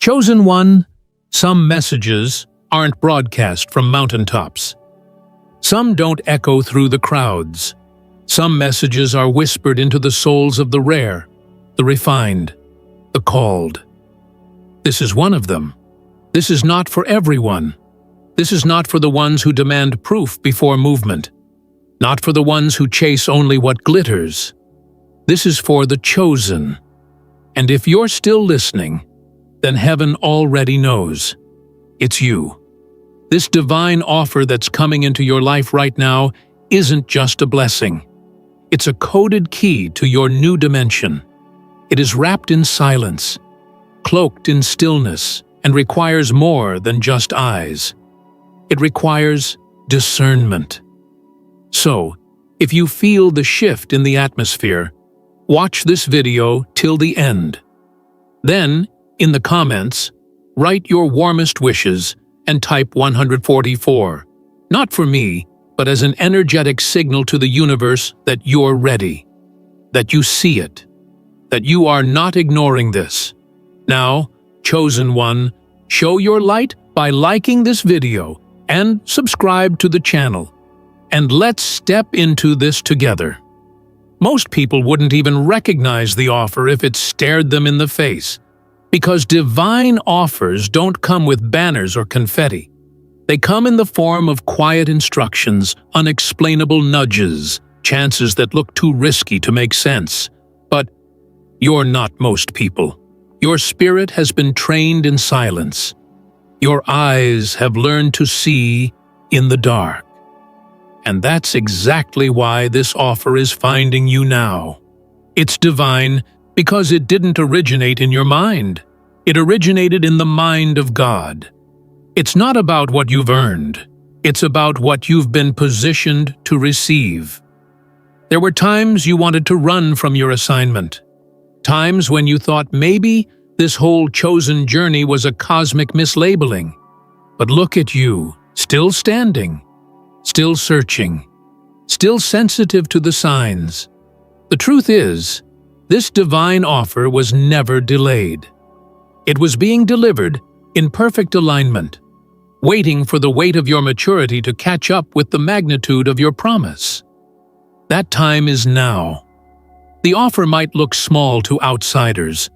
Chosen one, some messages aren't broadcast from mountaintops. Some don't echo through the crowds. Some messages are whispered into the souls of the rare, the refined, the called. This is one of them. This is not for everyone. This is not for the ones who demand proof before movement. Not for the ones who chase only what glitters. This is for the chosen. And if you're still listening, then heaven already knows. It's you. This divine offer that's coming into your life right now isn't just a blessing. It's a coded key to your new dimension. It is wrapped in silence, cloaked in stillness, and requires more than just eyes. It requires discernment. So, if you feel the shift in the atmosphere, watch this video till the end. Then, in the comments, write your warmest wishes and type 144, not for me, but as an energetic signal to the universe that you're ready, that you see it, that you are not ignoring this. Now, chosen one, show your light by liking this video and subscribe to the channel. And let's step into this together. Most people wouldn't even recognize the offer if it stared them in the face, because divine offers don't come with banners or confetti. They come in the form of quiet instructions, unexplainable nudges, chances that look too risky to make sense. But you're not most people. Your spirit has been trained in silence. Your eyes have learned to see in the dark. And that's exactly why this offer is finding you now. It's divine because it didn't originate in your mind. It originated in the mind of God. It's not about what you've earned. It's about what you've been positioned to receive. There were times you wanted to run from your assignment. Times when you thought maybe this whole chosen journey was a cosmic mislabeling. But look at you, still standing, still searching, still sensitive to the signs. The truth is, this divine offer was never delayed. It was being delivered in perfect alignment, waiting for the weight of your maturity to catch up with the magnitude of your promise. That time is now. The offer might look small to outsiders.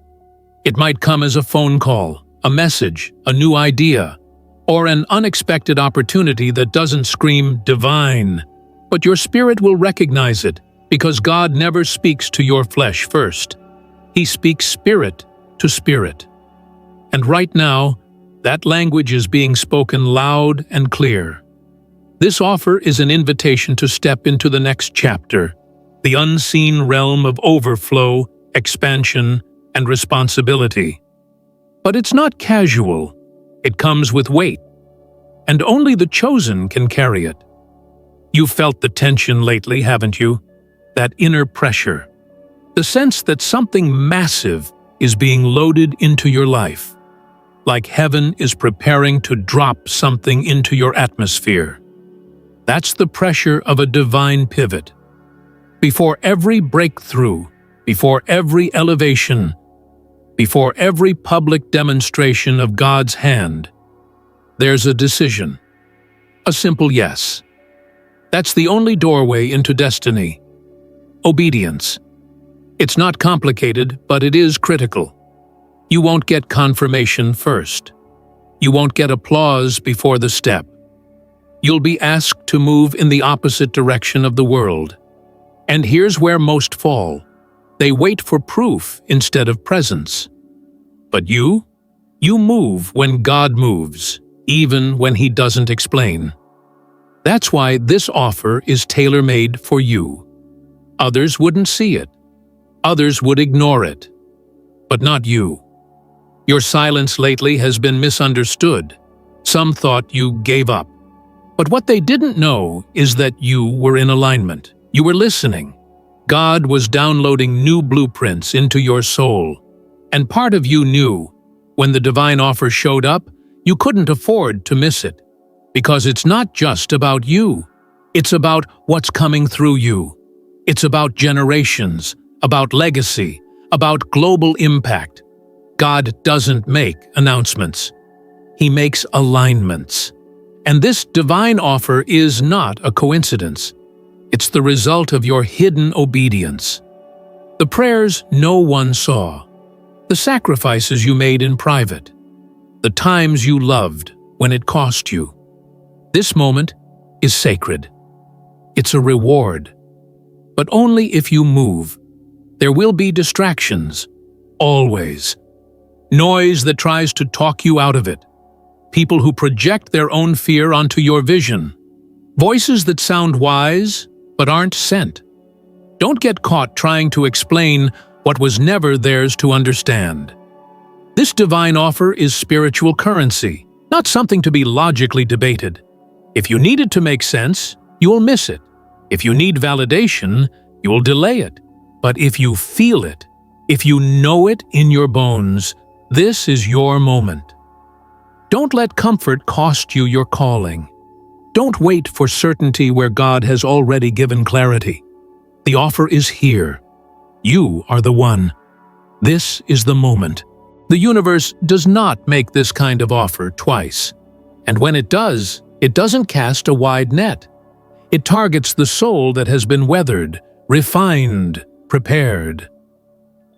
It might come as a phone call, a message, a new idea, or an unexpected opportunity that doesn't scream divine. But your spirit will recognize it, because God never speaks to your flesh first. He speaks spirit to spirit. And right now, that language is being spoken loud and clear. This offer is an invitation to step into the next chapter, the unseen realm of overflow, expansion, and responsibility. But it's not casual. It comes with weight, and only the chosen can carry it. You've felt the tension lately, haven't you? That inner pressure. The sense that something massive is being loaded into your life. Like heaven is preparing to drop something into your atmosphere. That's the pressure of a divine pivot. Before every breakthrough, before every elevation, before every public demonstration of God's hand, there's a decision. A simple yes. That's the only doorway into destiny. Obedience. It's not complicated, but it is critical. You won't get confirmation first. You won't get applause before the step. You'll be asked to move in the opposite direction of the world. And here's where most fall. They wait for proof instead of presence. But you move when God moves, even when He doesn't explain. That's why this offer is tailor-made for you. Others wouldn't see it. Others would ignore it. But not you. Your silence lately has been misunderstood. Some thought you gave up. But what they didn't know is that you were in alignment. You were listening. God was downloading new blueprints into your soul. And part of you knew, when the divine offer showed up, you couldn't afford to miss it. Because it's not just about you. It's about what's coming through you. It's about generations, about legacy, about global impact. God doesn't make announcements. He makes alignments. And this divine offer is not a coincidence. It's the result of your hidden obedience. The prayers no one saw, the sacrifices you made in private, the times you loved when it cost you. This moment is sacred. It's a reward. But only if you move. There will be distractions, always. Noise that tries to talk you out of it. People who project their own fear onto your vision. Voices that sound wise, but aren't sent. Don't get caught trying to explain what was never theirs to understand. This divine offer is spiritual currency, not something to be logically debated. If you need it to make sense, you will miss it. If you need validation, you will delay it. But if you feel it, if you know it in your bones, this is your moment. Don't let comfort cost you your calling. Don't wait for certainty where God has already given clarity. The offer is here. You are the one. This is the moment. The universe does not make this kind of offer twice. And when it does, it doesn't cast a wide net. It targets the soul that has been weathered, refined, prepared.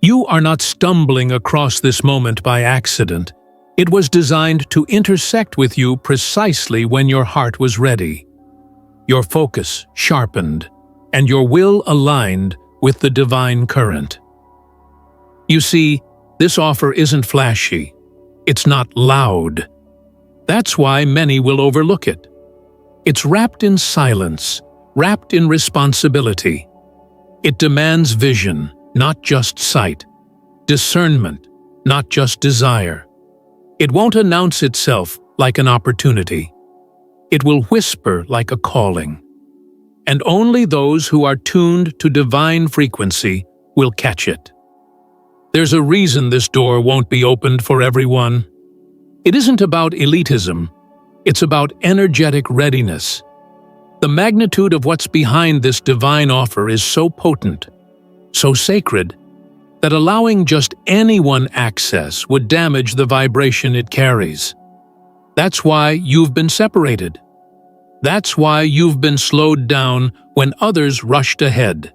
You are not stumbling across this moment by accident. It was designed to intersect with you precisely when your heart was ready, your focus sharpened, and your will aligned with the divine current. You see, this offer isn't flashy. It's not loud. That's why many will overlook it. It's wrapped in silence, wrapped in responsibility. It demands vision, not just sight, discernment, not just desire. It won't announce itself like an opportunity. It will whisper like a calling. And only those who are tuned to divine frequency will catch it. There's a reason this door won't be opened for everyone. It isn't about elitism. It's about energetic readiness. The magnitude of what's behind this divine offer is so potent, so sacred, that allowing just anyone access would damage the vibration it carries. That's why you've been separated. That's why you've been slowed down when others rushed ahead.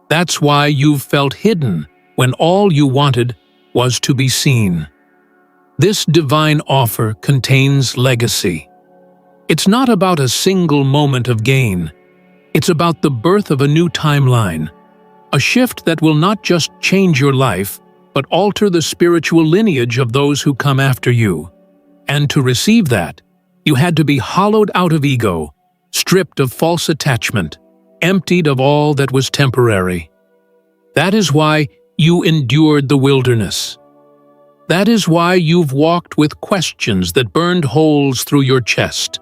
That's why you've felt hidden when all you wanted was to be seen. This divine offer contains legacy. It's not about a single moment of gain. It's about the birth of a new timeline, a shift that will not just change your life, but alter the spiritual lineage of those who come after you. And to receive that, you had to be hollowed out of ego, stripped of false attachment, emptied of all that was temporary. That is why you endured the wilderness. That is why you've walked with questions that burned holes through your chest,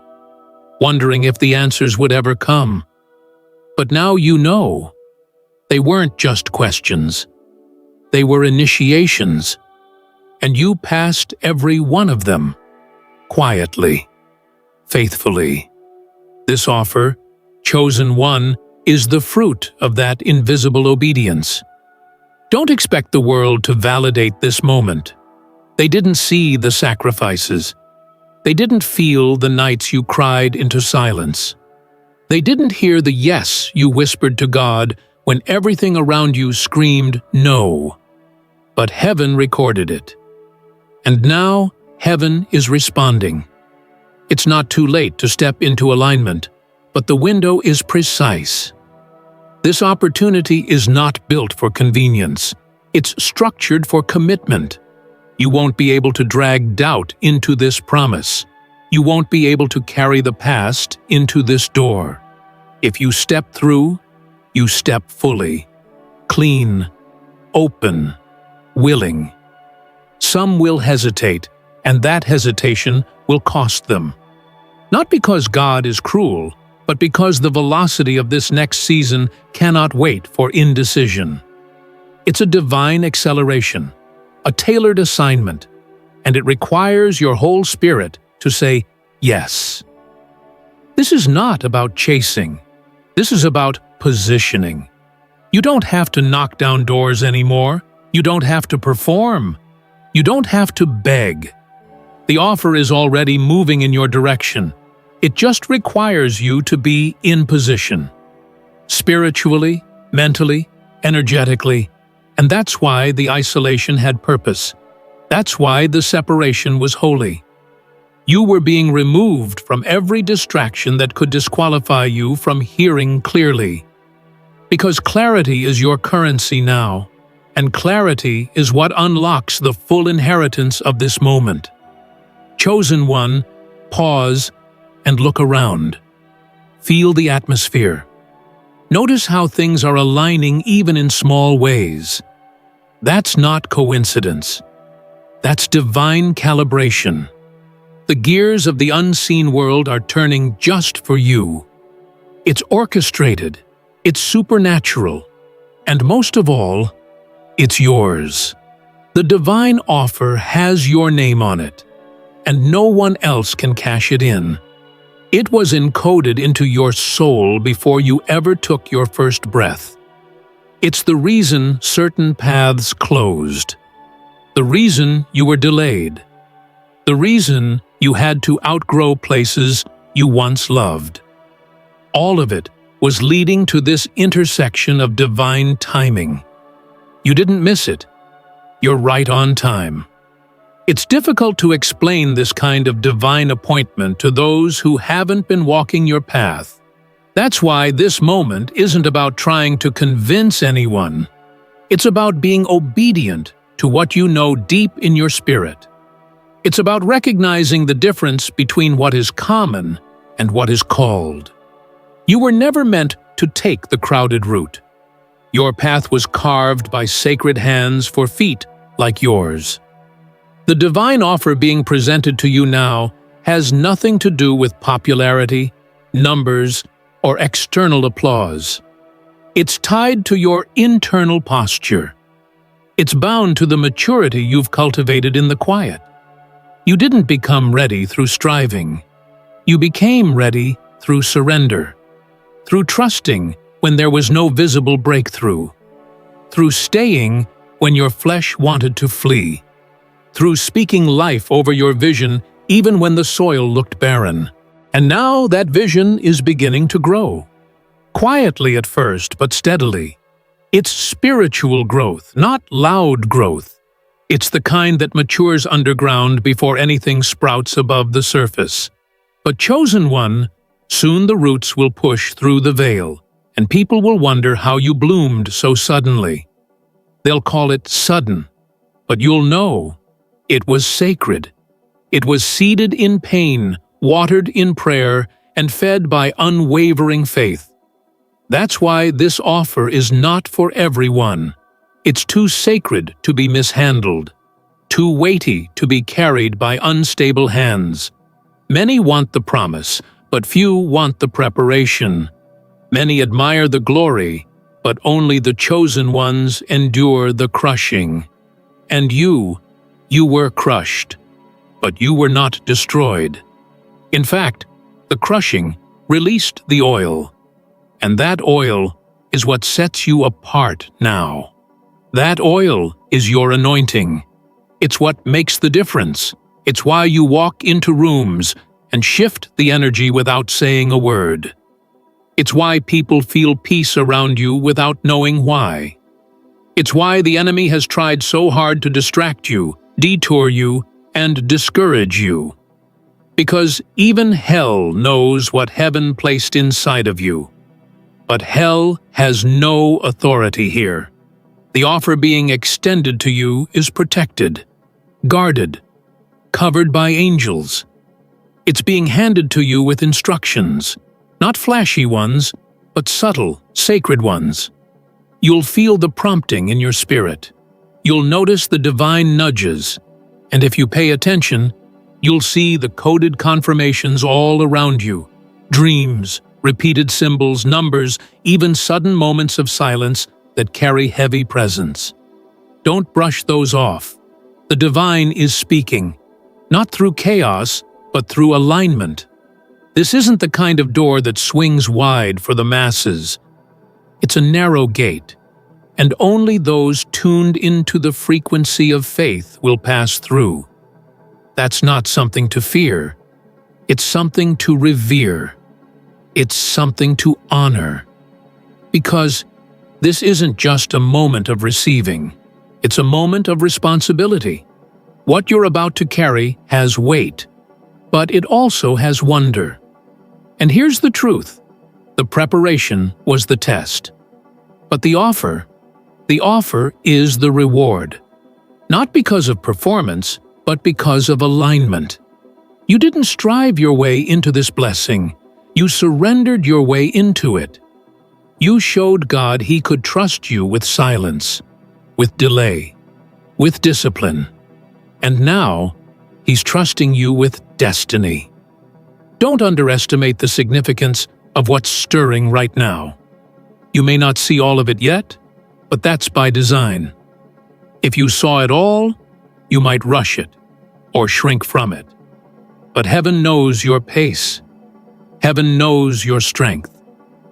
wondering if the answers would ever come. But now you know. They weren't just questions. They were initiations. And you passed every one of them, quietly, faithfully. This offer, chosen one, is the fruit of that invisible obedience. Don't expect the world to validate this moment. They didn't see the sacrifices. They didn't feel the nights you cried into silence. They didn't hear the yes you whispered to God when everything around you screamed no. But heaven recorded it. And now heaven is responding. It's not too late to step into alignment, but the window is precise. This opportunity is not built for convenience. It's structured for commitment. You won't be able to drag doubt into this promise. You won't be able to carry the past into this door. If you step through, you step fully, clean, open, willing. Some will hesitate, and that hesitation will cost them. Not because God is cruel, but because the velocity of this next season cannot wait for indecision. It's a divine acceleration, a tailored assignment, and it requires your whole spirit to say yes. This is not about chasing. This is about positioning. You don't have to knock down doors anymore. You don't have to perform. You don't have to beg. The offer is already moving in your direction. It just requires you to be in position. Spiritually, mentally, energetically. And that's why the isolation had purpose. That's why the separation was holy. You were being removed from every distraction that could disqualify you from hearing clearly. Because clarity is your currency now, and clarity is what unlocks the full inheritance of this moment. Chosen one, pause and look around. Feel the atmosphere. Notice how things are aligning even in small ways. That's not coincidence. That's divine calibration. The gears of the unseen world are turning just for you. It's orchestrated, it's supernatural, and most of all, it's yours. The divine offer has your name on it, and no one else can cash it in. It was encoded into your soul before you ever took your first breath. It's the reason certain paths closed. The reason you were delayed. The reason you had to outgrow places you once loved. All of it was leading to this intersection of divine timing. You didn't miss it. You're right on time. It's difficult to explain this kind of divine appointment to those who haven't been walking your path. That's why this moment isn't about trying to convince anyone. It's about being obedient to what you know deep in your spirit. It's about recognizing the difference between what is common and what is called. You were never meant to take the crowded route. Your path was carved by sacred hands for feet like yours. The divine offer being presented to you now has nothing to do with popularity, numbers, or external applause. It's tied to your internal posture. It's bound to the maturity you've cultivated in the quiet. You didn't become ready through striving. You became ready through surrender, through trusting when there was no visible breakthrough, through staying when your flesh wanted to flee, through speaking life over your vision even when the soil looked barren. And now that vision is beginning to grow. Quietly at first, but steadily. It's spiritual growth, not loud growth. It's the kind that matures underground before anything sprouts above the surface. But chosen one, soon the roots will push through the veil, and people will wonder how you bloomed so suddenly. They'll call it sudden, but you'll know it was sacred. It was seeded in pain, watered in prayer, and fed by unwavering faith. That's why this offer is not for everyone. It's too sacred to be mishandled, too weighty to be carried by unstable hands. Many want the promise, but few want the preparation. Many admire the glory, but only the chosen ones endure the crushing. And you were crushed, but you were not destroyed. In fact, the crushing released the oil, and that oil is what sets you apart now. That oil is your anointing. It's what makes the difference. It's why you walk into rooms and shift the energy without saying a word. It's why people feel peace around you without knowing why. It's why the enemy has tried so hard to distract you, detour you, and discourage you. Because even hell knows what heaven placed inside of you. But hell has no authority here. The offer being extended to you is protected, guarded, covered by angels. It's being handed to you with instructions, not flashy ones, but subtle, sacred ones. You'll feel the prompting in your spirit. You'll notice the divine nudges, and if you pay attention, you'll see the coded confirmations all around you. Dreams, repeated symbols, numbers, even sudden moments of silence that carry heavy presence. Don't brush those off. The divine is speaking, not through chaos, but through alignment. This isn't the kind of door that swings wide for the masses. It's a narrow gate, and only those tuned into the frequency of faith will pass through. That's not something to fear. It's something to revere. It's something to honor. Because this isn't just a moment of receiving. It's a moment of responsibility. What you're about to carry has weight, but it also has wonder. And here's the truth. The preparation was the test. But the offer is the reward. Not because of performance, but because of alignment. You didn't strive your way into this blessing. You surrendered your way into it. You showed God He could trust you with silence, with delay, with discipline. And now, He's trusting you with destiny. Don't underestimate the significance of what's stirring right now. You may not see all of it yet, but that's by design. If you saw it all, you might rush it or shrink from it. But heaven knows your pace. Heaven knows your strength.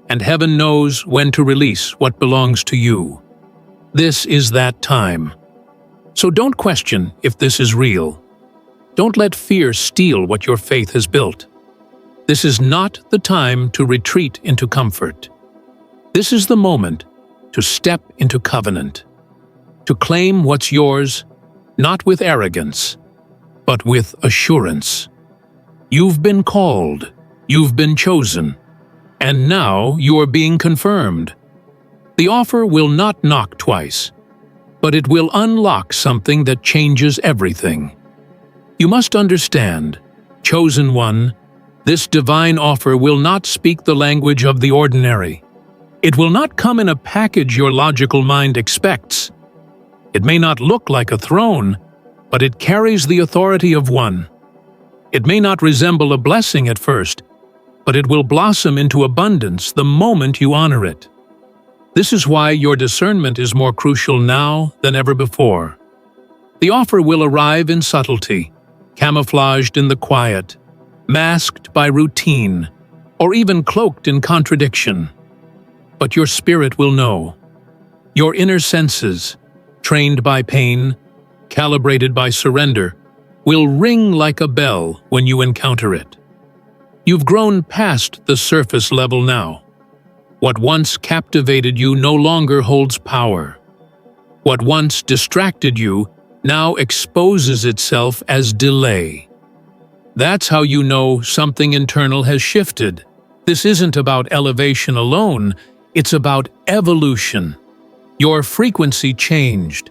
And heaven knows when to release what belongs to you. This is that time. So don't question if this is real. Don't let fear steal what your faith has built. This is not the time to retreat into comfort. This is the moment to step into covenant, to claim what's yours, not with arrogance, but with assurance. You've been called, you've been chosen, and now you are being confirmed. The offer will not knock twice, but it will unlock something that changes everything. You must understand, chosen one, this divine offer will not speak the language of the ordinary. It will not come in a package your logical mind expects. It may not look like a throne, but it carries the authority of one. It may not resemble a blessing at first, but it will blossom into abundance the moment you honor it. This is why your discernment is more crucial now than ever before. The offer will arrive in subtlety, camouflaged in the quiet, masked by routine, or even cloaked in contradiction. But your spirit will know. Your inner senses, trained by pain, calibrated by surrender, will ring like a bell when you encounter it. You've grown past the surface level now. What once captivated you no longer holds power. What once distracted you now exposes itself as delay. That's how you know something internal has shifted. This isn't about elevation alone, it's about evolution. Your frequency changed.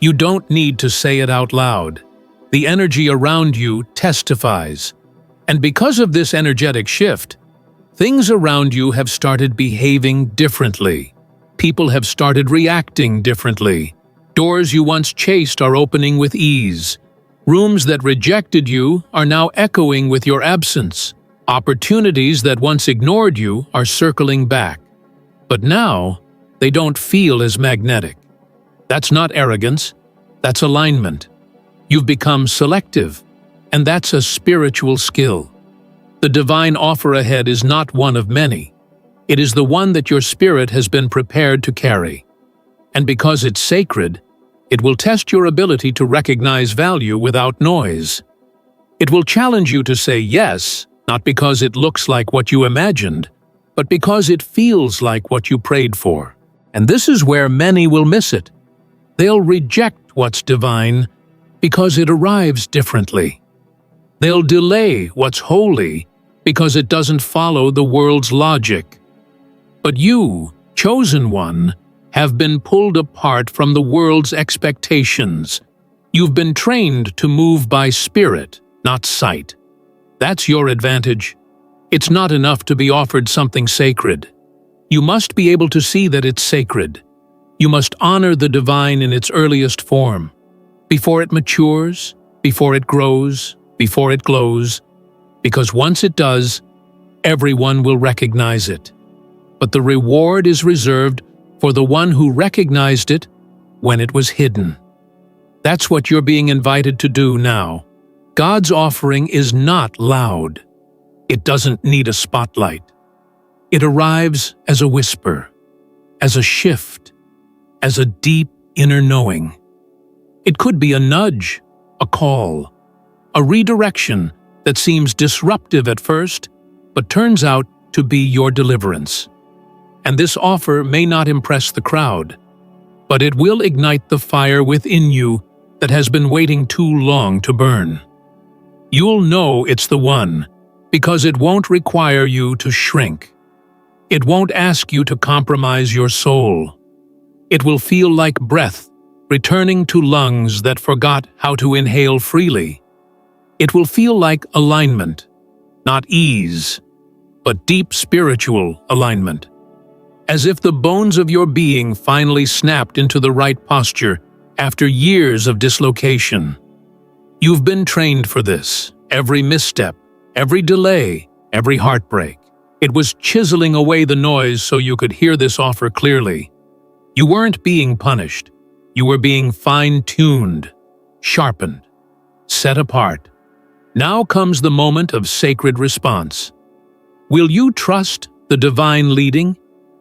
You don't need to say it out loud. The energy around you testifies. And because of this energetic shift, things around you have started behaving differently. People have started reacting differently. Doors you once chased are opening with ease. Rooms that rejected you are now echoing with your absence. Opportunities that once ignored you are circling back. But now, they don't feel as magnetic. That's not arrogance, that's alignment. You've become selective, and that's a spiritual skill. The divine offer ahead is not one of many. It is the one that your spirit has been prepared to carry. And because it's sacred, it will test your ability to recognize value without noise. It will challenge you to say yes, not because it looks like what you imagined, but because it feels like what you prayed for. And this is where many will miss it. They'll reject what's divine because it arrives differently. They'll delay what's holy because it doesn't follow the world's logic. But you, chosen one, have been pulled apart from the world's expectations. You've been trained to move by spirit, not sight. That's your advantage. It's not enough to be offered something sacred. You must be able to see that it's sacred. You must honor the divine in its earliest form. Before it matures, before it grows, before it glows, because once it does, everyone will recognize it. But the reward is reserved for the one who recognized it when it was hidden. That's what you're being invited to do now. God's offering is not loud. It doesn't need a spotlight. It arrives as a whisper, as a shift, as a deep inner knowing. It could be a nudge, a call, a redirection that seems disruptive at first, but turns out to be your deliverance. And this offer may not impress the crowd, but it will ignite the fire within you that has been waiting too long to burn. You'll know it's the one, because it won't require you to shrink. It won't ask you to compromise your soul. It will feel like breath returning to lungs that forgot how to inhale freely. It will feel like alignment, not ease, but deep spiritual alignment. As if the bones of your being finally snapped into the right posture after years of dislocation. You've been trained for this. Every misstep, every delay, every heartbreak. It was chiseling away the noise so you could hear this offer clearly. You weren't being punished. You were being fine-tuned, sharpened, set apart. Now comes the moment of sacred response. Will you trust the divine leading,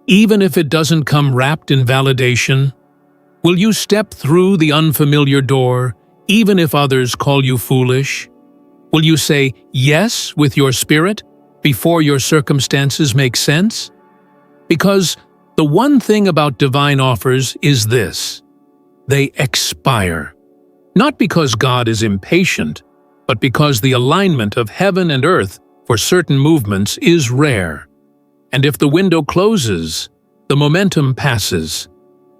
even if it doesn't come wrapped in validation? Will you step through the unfamiliar door, even if others call you foolish? Will you say yes with your spirit before your circumstances make sense? Because the one thing about divine offers is this: they expire. Not because God is impatient, but because the alignment of heaven and earth for certain movements is rare. And if the window closes, the momentum passes,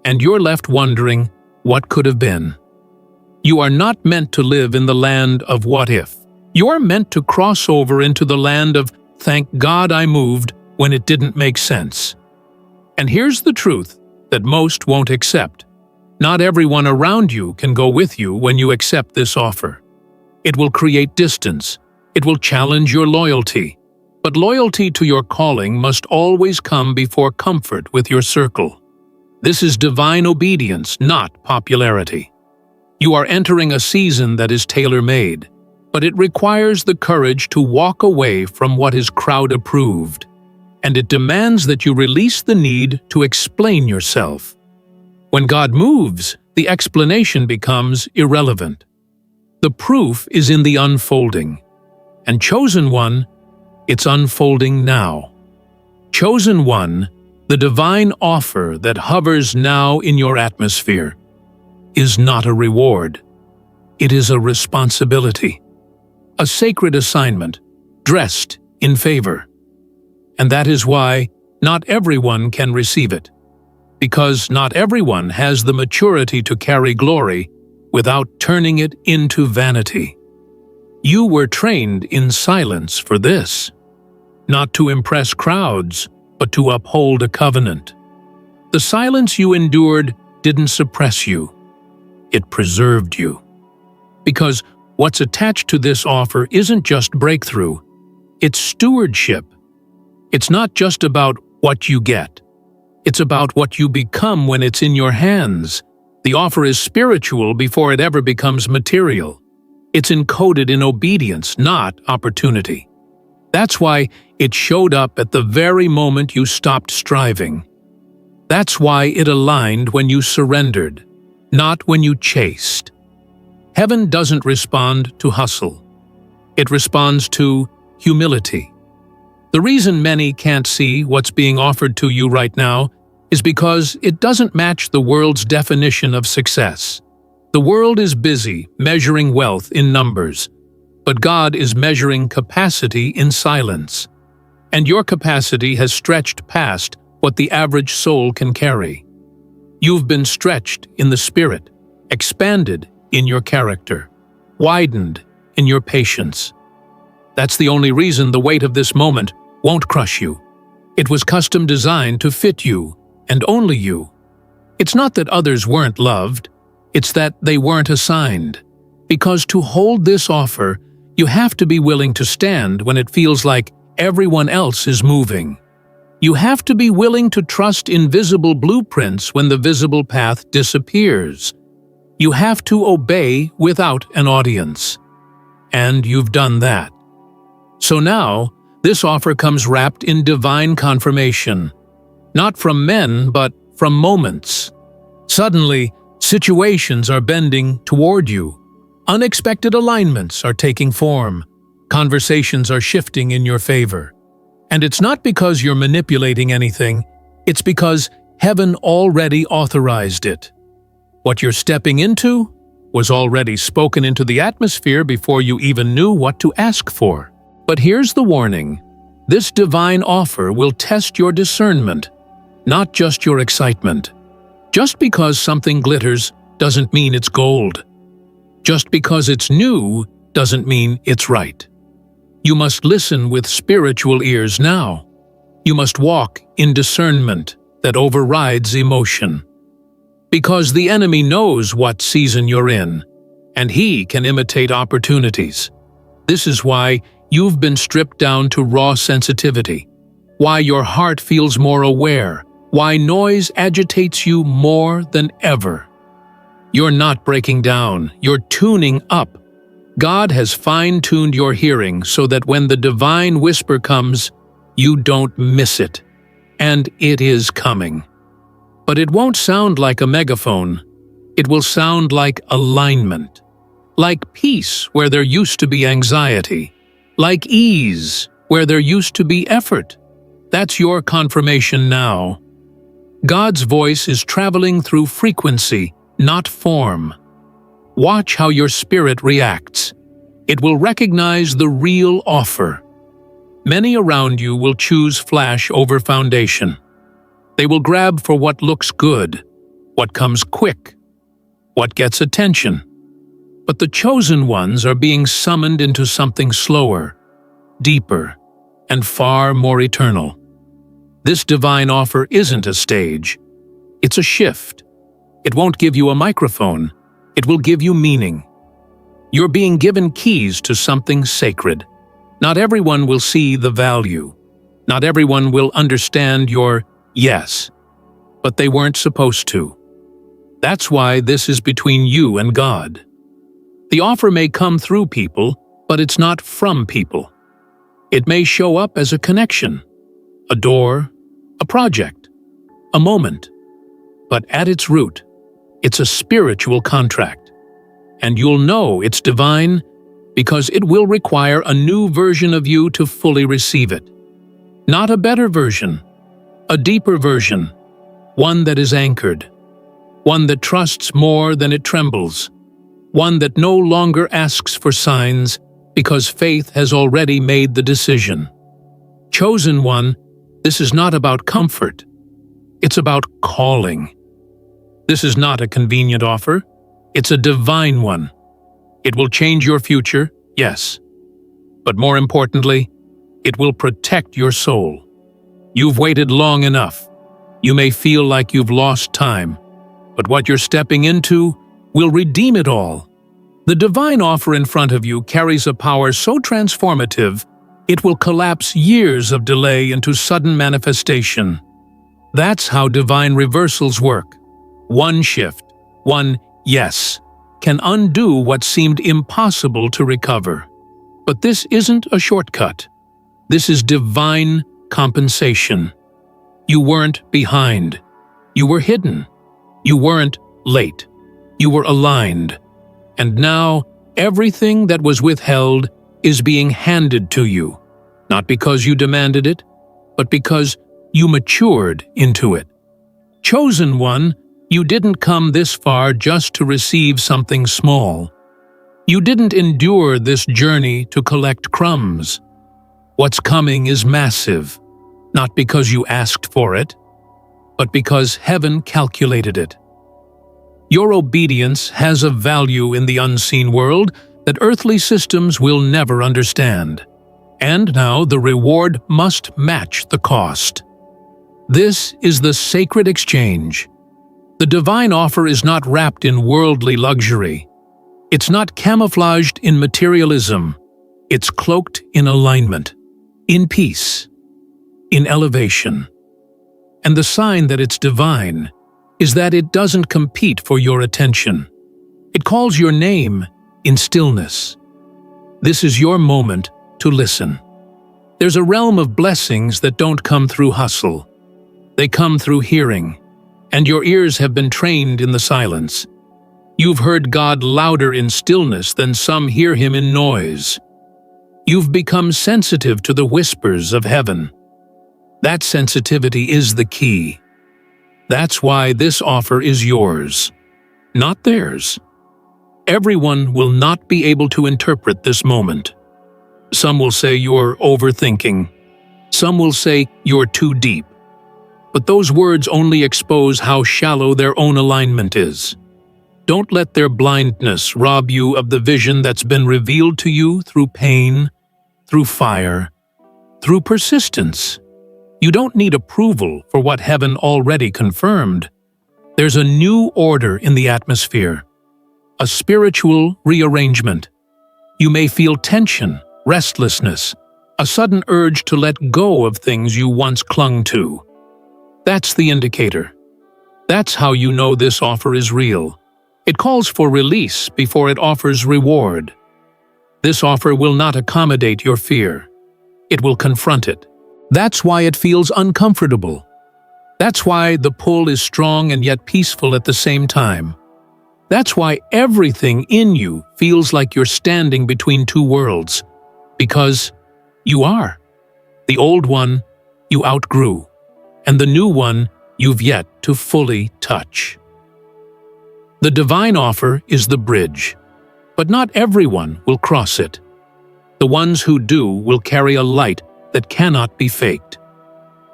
and you're left wondering what could have been. You are not meant to live in the land of what if. You are meant to cross over into the land of thank God I moved when it didn't make sense. And here's the truth that most won't accept. Not everyone around you can go with you when you accept this offer. It will create distance. It will challenge your loyalty. But loyalty to your calling must always come before comfort with your circle. This is divine obedience, not popularity. You are entering a season that is tailor-made, but it requires the courage to walk away from what is crowd-approved, and it demands that you release the need to explain yourself. When God moves, the explanation becomes irrelevant. The proof is in the unfolding, and chosen one, it's unfolding now. Chosen one, the divine offer that hovers now in your atmosphere, is not a reward. It is a responsibility, a sacred assignment, dressed in favor. And that is why not everyone can receive it, because not everyone has the maturity to carry glory without turning it into vanity. You were trained in silence for this, not to impress crowds, but to uphold a covenant. The silence you endured didn't suppress you. It preserved you. Because what's attached to this offer isn't just breakthrough, it's stewardship. It's not just about what you get. It's about what you become when it's in your hands. The offer is spiritual before it ever becomes material. It's encoded in obedience, not opportunity. That's why it showed up at the very moment you stopped striving. That's why it aligned when you surrendered, not when you chased. Heaven doesn't respond to hustle. It responds to humility. The reason many can't see what's being offered to you right now is because it doesn't match the world's definition of success. The world is busy measuring wealth in numbers, but God is measuring capacity in silence. And your capacity has stretched past what the average soul can carry. You've been stretched in the spirit, expanded in your character, widened in your patience. That's the only reason the weight of this moment won't crush you. It was custom designed to fit you, and only you. It's not that others weren't loved, it's that they weren't assigned. Because to hold this offer, you have to be willing to stand when it feels like everyone else is moving. You have to be willing to trust invisible blueprints when the visible path disappears. You have to obey without an audience. And you've done that. So now, this offer comes wrapped in divine confirmation. Not from men, but from moments. Suddenly, situations are bending toward you. Unexpected alignments are taking form. Conversations are shifting in your favor. And it's not because you're manipulating anything, it's because heaven already authorized it. What you're stepping into was already spoken into the atmosphere before you even knew what to ask for. But here's the warning. This divine offer will test your discernment, not just your excitement. Just because something glitters doesn't mean it's gold. Just because it's new doesn't mean it's right. You must listen with spiritual ears now. You must walk in discernment that overrides emotion. Because the enemy knows what season you're in, and he can imitate opportunities. This is why you've been stripped down to raw sensitivity, why your heart feels more aware, why noise agitates you more than ever. You're not breaking down, you're tuning up. God has fine-tuned your hearing so that when the divine whisper comes, you don't miss it. And it is coming. But it won't sound like a megaphone. It will sound like alignment. Like peace where there used to be anxiety. Like ease where there used to be effort. That's your confirmation now. God's voice is traveling through frequency, not form. Watch how your spirit reacts. It will recognize the real offer. Many around you will choose flash over foundation. They will grab for what looks good, what comes quick, what gets attention. But the chosen ones are being summoned into something slower, deeper, and far more eternal. This divine offer isn't a stage. It's a shift. It won't give you a microphone. It will give you meaning. You're being given keys to something sacred. Not everyone will see the value. Not everyone will understand your yes, but they weren't supposed to. That's why this is between you and God. The offer may come through people, but it's not from people. It may show up as a connection, a door, a project, a moment. But at its root, it's a spiritual contract. And you'll know it's divine because it will require a new version of you to fully receive it. Not a better version, a deeper version, one that is anchored, one that trusts more than it trembles, one that no longer asks for signs because faith has already made the decision. Chosen one, this is not about comfort. It's about calling. This is not a convenient offer. It's a divine one. It will change your future, yes. But more importantly, it will protect your soul. You've waited long enough. You may feel like you've lost time, but what you're stepping into will redeem it all. The divine offer in front of you carries a power so transformative, it will collapse years of delay into sudden manifestation. That's how divine reversals work. One shift, one yes, can undo what seemed impossible to recover. But this isn't a shortcut. This is divine compensation. You weren't behind. You were hidden. You weren't late. You were aligned. And now, everything that was withheld is being handed to you, not because you demanded it, but because you matured into it. Chosen one, you didn't come this far just to receive something small. You didn't endure this journey to collect crumbs. What's coming is massive, not because you asked for it, but because heaven calculated it. Your obedience has a value in the unseen world that earthly systems will never understand. And now the reward must match the cost. This is the sacred exchange. The divine offer is not wrapped in worldly luxury. It's not camouflaged in materialism. It's cloaked in alignment, in peace, in elevation. And the sign that it's divine is that it doesn't compete for your attention. It calls your name in stillness. This is your moment to listen. There's a realm of blessings that don't come through hustle. They come through hearing. and your ears have been trained in the silence. You've heard God louder in stillness than some hear him in noise. You've become sensitive to the whispers of heaven. That sensitivity is the key. That's why this offer is yours, not theirs. Everyone will not be able to interpret this moment. Some will say you're overthinking. Some will say you're too deep. But those words only expose how shallow their own alignment is. Don't let their blindness rob you of the vision that's been revealed to you through pain, through fire, through persistence. You don't need approval for what heaven already confirmed. There's a new order in the atmosphere, a spiritual rearrangement. You may feel tension, restlessness, a sudden urge to let go of things you once clung to. That's the indicator. That's how you know this offer is real. It calls for release before it offers reward. This offer will not accommodate your fear. It will confront it. That's why it feels uncomfortable. That's why the pull is strong and yet peaceful at the same time. That's why everything in you feels like you're standing between two worlds. Because you are. The old one you outgrew, and the new one you've yet to fully touch. The divine offer is the bridge, but not everyone will cross it. The ones who do will carry a light that cannot be faked,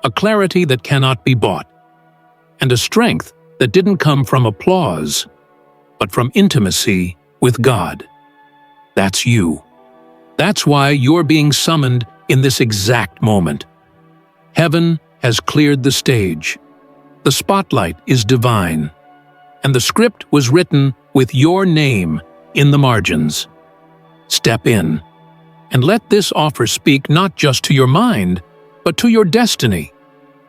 a clarity that cannot be bought, and a strength that didn't come from applause, but from intimacy with God. That's you. That's why you're being summoned in this exact moment. Heaven has cleared the stage. The spotlight is divine, and the script was written with your name in the margins. Step in, and let this offer speak not just to your mind, but to your destiny.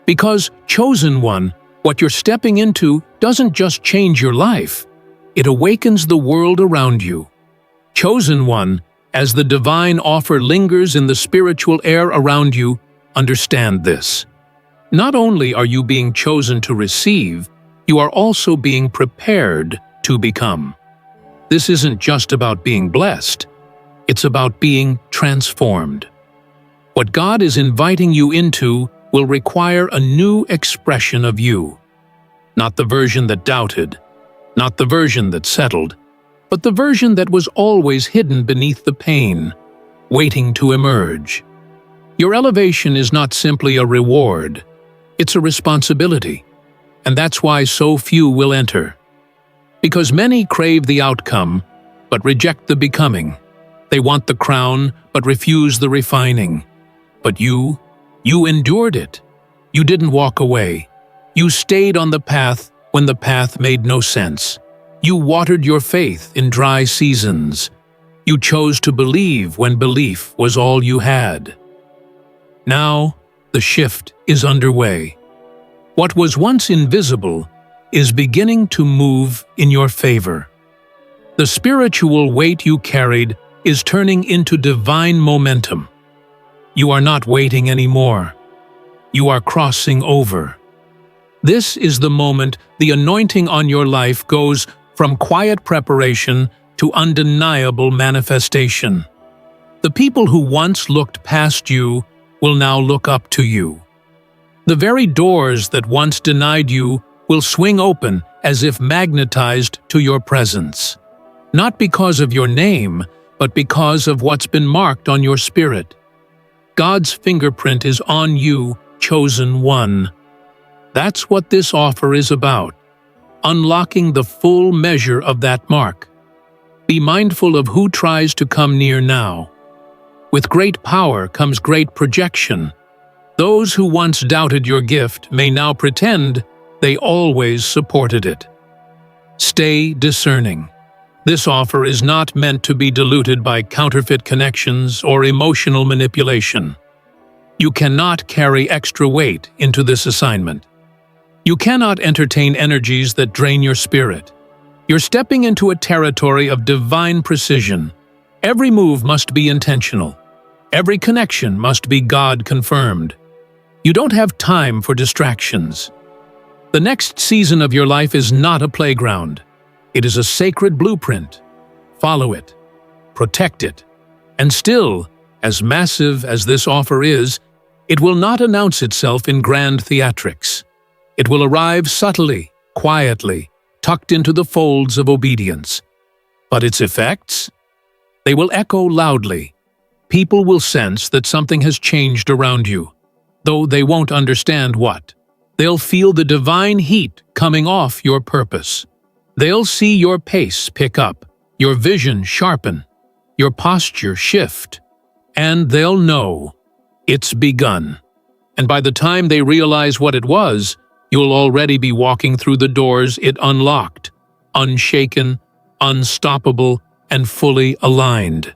Because, chosen one, what you're stepping into doesn't just change your life, it awakens the world around you. Chosen one, as the divine offer lingers in the spiritual air around you, understand this. Not only are you being chosen to receive, you are also being prepared to become. This isn't just about being blessed. It's about being transformed. What God is inviting you into will require a new expression of you. Not the version that doubted, not the version that settled, but the version that was always hidden beneath the pain, waiting to emerge. Your elevation is not simply a reward, it's a responsibility. And that's why so few will enter. Because many crave the outcome, but reject the becoming. They want the crown, but refuse the refining. But you endured it. You didn't walk away. You stayed on the path when the path made no sense. You watered your faith in dry seasons. You chose to believe when belief was all you had. Now, the shift is underway. What was once invisible is beginning to move in your favor. The spiritual weight you carried is turning into divine momentum. You are not waiting anymore. You are crossing over. This is the moment the anointing on your life goes from quiet preparation to undeniable manifestation. The people who once looked past you will now look up to you. The very doors that once denied you will swing open as if magnetized to your presence. Not because of your name, but because of what's been marked on your spirit. God's fingerprint is on you, chosen one. That's what this offer is about, unlocking the full measure of that mark. Be mindful of who tries to come near now. With great power comes great projection. Those who once doubted your gift may now pretend they always supported it. Stay discerning. This offer is not meant to be diluted by counterfeit connections or emotional manipulation. You cannot carry extra weight into this assignment. You cannot entertain energies that drain your spirit. You're stepping into a territory of divine precision. Every move must be intentional. Every connection must be God-confirmed. You don't have time for distractions. The next season of your life is not a playground. It is a sacred blueprint. Follow it, protect it, and still, as massive as this offer is, it will not announce itself in grand theatrics. It will arrive subtly, quietly, tucked into the folds of obedience. But its effects? They will echo loudly. People will sense that something has changed around you, though they won't understand what. They'll feel the divine heat coming off your purpose. They'll see your pace pick up, your vision sharpen, your posture shift, and they'll know it's begun. And by the time they realize what it was, you'll already be walking through the doors it unlocked, unshaken, unstoppable, and fully aligned.